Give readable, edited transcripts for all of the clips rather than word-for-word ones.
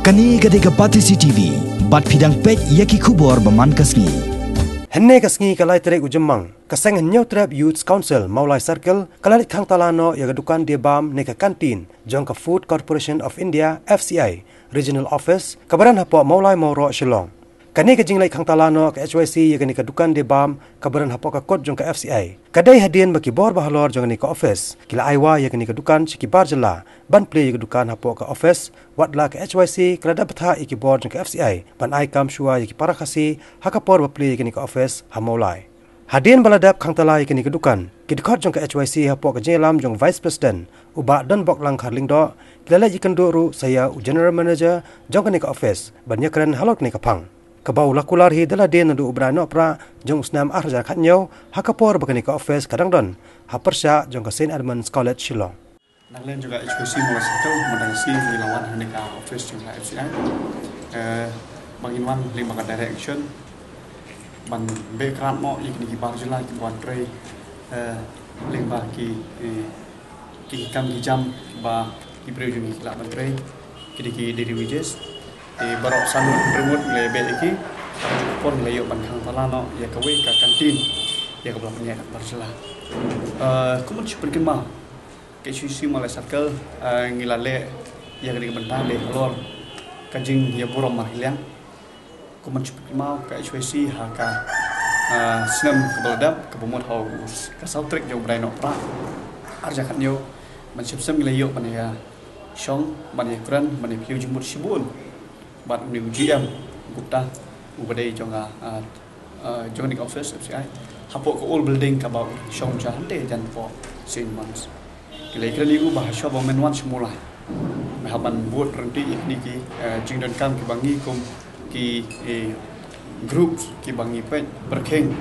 Kani gade ka Pati CCTV, bat pidang pet yaki kubor baman kasngi. Henne kasngi kalai terek ujemang, kaseng henyau trap Youth Council Maulai Circle, kalai kang talano ya gadukan dia bam neka kantin, jong ka Food Corporation of India FCI, Regional Office, kabaran hapo Maulai Mauro Shillong. Kani ka jinglai kang talano ka HYC ya gani ka dukan dia bam, kabaran hapo ka kot jong ka FCI. Kadai hadian baki bor bahalor jong ni ka office, kila aiwa ya gani ka dukan siki barjala, ban play ya dukan hapo ka office, watla ka HYC kala dapat ha iki bor jong ka FCI, ban ai kam shua ya ki para khasi, hakapor ba play ya gani ka office ha Maulai. Hadian baladap kang talai kini kedukan, kidkot jong ka HYC hapo ka jelam jong Vice President, uba dan bok lang kharling do, kilala jikan doru saya General Manager jong kani ka office, banyak keren halok ni ka pang. Kabau lakular hi dala den ndu ubrano pra jong usnam arja khatnyo hakapor bakani ka office kadang don hapersya jong ka St Edmunds College Shillong. Nanglen juga HPC mulai sekal menangsi dilawan hendak office jong FCI. Bangin wan lima ka direction ban background mo ikni ki barjula ki buat tray lima ki kam ki jam ba ki prejung ki la tray ki dari wages barok sanu remote lebe iki pon layo bangkang talano ya kawe ka kantin ya kabla punya barjula kumun seperti ma ke sisi Maulai Circle ngilale ya kini bentang le kolor kajing ya borom mahiliang kumun seperti ma ke HWC haka senam kebeladap kebumut haus ke sautrik jauh berai nok pra arjakan yo mensipsem ngelayo panaya shong panaya kuran panaya piu jumur sibun bat ni GM Gupta ubadai jonga joining office FCI hapo ko all building ka ba shong jante jan po sin months kile krali u bahasa ba menwan semula mahaban buat renti ikni ki jingdan kam ki bangi kum ki groups ki bangi pe berkeng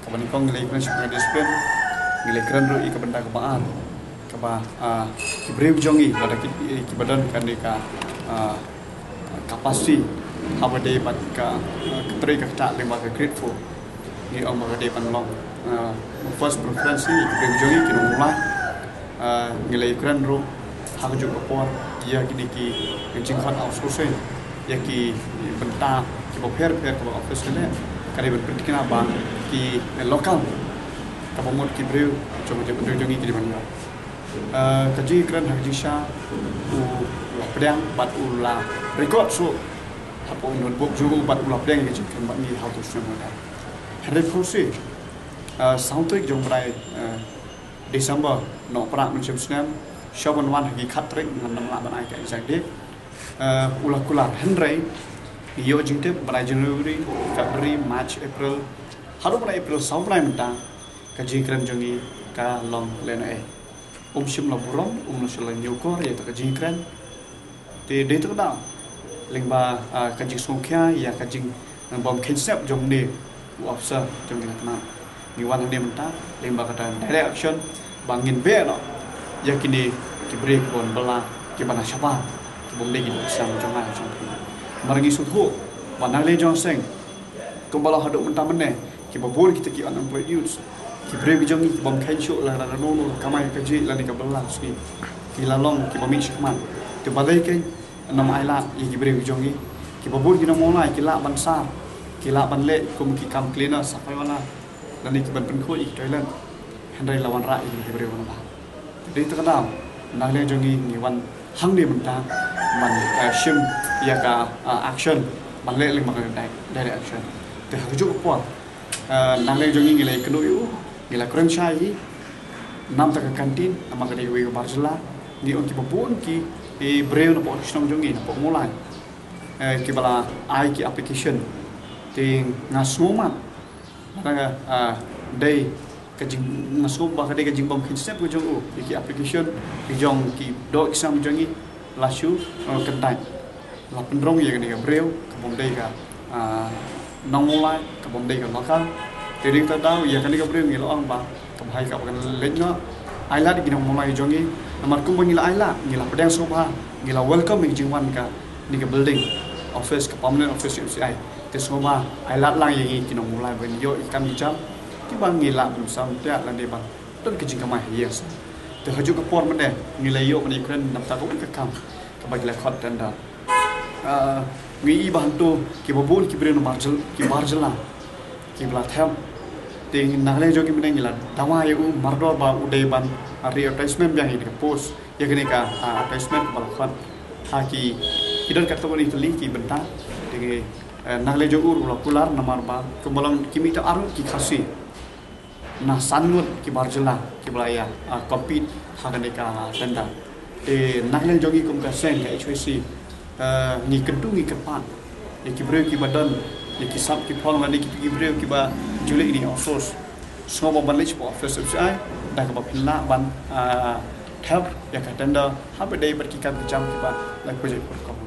ka bani kong kile krali sebagai disiplin kile kran ru ik benda kebaan ka ba ki breu jongi pada ki badan kan ka kapasiti apa day pat ka keteri ka tak lima ka grateful ni ang mga day pan long first preference ni jogi ki mulai ngilai kran ro hak juk opor ya ki ki jingkhat outsourcing ya ki benta ki boper ka office ne kare berpendidikan apa ki lokal ka pomot ki breu coba jogi ki di mana kaji kran hak jisha pedang bat ulah record so hapo notebook juga bat ulah pedang ke cikin bat ni how to swim ada hari kursi soundtrack jong berai Desember no prak macam senam shawan wan hagi khatrik dengan nama ban ai ka exactly ulah kular henry yo jingte berai January February March April haru berai April sampai mentang kaji kran jongi ka long lena shim la burom lo sela nyokor ya ta kaji kran thì đến tức đó linh ba cái chuyện song kia ya cái chuyện bom concept trong này officer trong này là ni wan dia minta linh ba kata direct action bangin be no ya kini ki break bon bala ki bana siapa ki bom lagi sang trong này trong margi suthu wanang le jong seng kumbala hadu minta mene ki babur kita ki unemployed youths ki break jong ki bom kain show la no kamai ka ji la ni ka bala sni ki la long ki bom shikman tu balai ke nama ailat yang diberi jongi ki babur ki nama Maulai ki la bansar ki la banle kum ki kam cleaner sampai mana dan ki ban penkhoi toilet handai lawan ra yang diberi mana ba jadi terkenal nak le jongi ni wan hang ni mentang man shim ya ka action man le ling makan direct action te hajuk po nak le jongi ni le kenu yu ni la kurang chai nam ta kantin ama ka dewi barjala ni on ki babun ki breu na po snong jongi na po mulai ki bala ai ki application ting ngasuma na day ka jing ngasum ba ka day ka jing bom kin step ko jong ki application ki jong ki do exam jongi la shu kentai la pendrong ya ni ka breu ka bom day ka nong mulai ka bom day ka lokal tering ta dau ya ka ni ka breu ni lo ang ba ka hai ka kan lenyo ai la di nong mulai jongi namar kumpul ngila aila ngila pedang soba ngila welcome ng jingwan ka ni ka building office ka permanent office FCI te soba aila lang yang kinong mulai ben yo ikam jam ti bang ngila bum sam tia lan de bang ton ke jingka mai yes te haju ka por mende ngila yo ni kren nam ta ko ka kam ka bagi la khot dan da ngi bantu ki babul ki brin marjala ki blatham ting nagle jo ki binen gila dawa yu mardor ba udai ban ari advertisement yang ini post ya gini ka advertisement balakhan ha ki kidon kategori tali ki benta ting nagle jo ur popular namar ba kumbalang kimi ta aru ki khasi na sanut ki marjala ki blaya compete ha gini ka tenda nagle jo ki kum ka sen ka HVC ni kentu ni kepan ya ki breu ki badan ya ki sap ki phong lani ki breu ki ba julik ni osos semua bandage po office FCI dah ke bapila ban help ya ka tenda ha bedai berkikan jam ki ba like project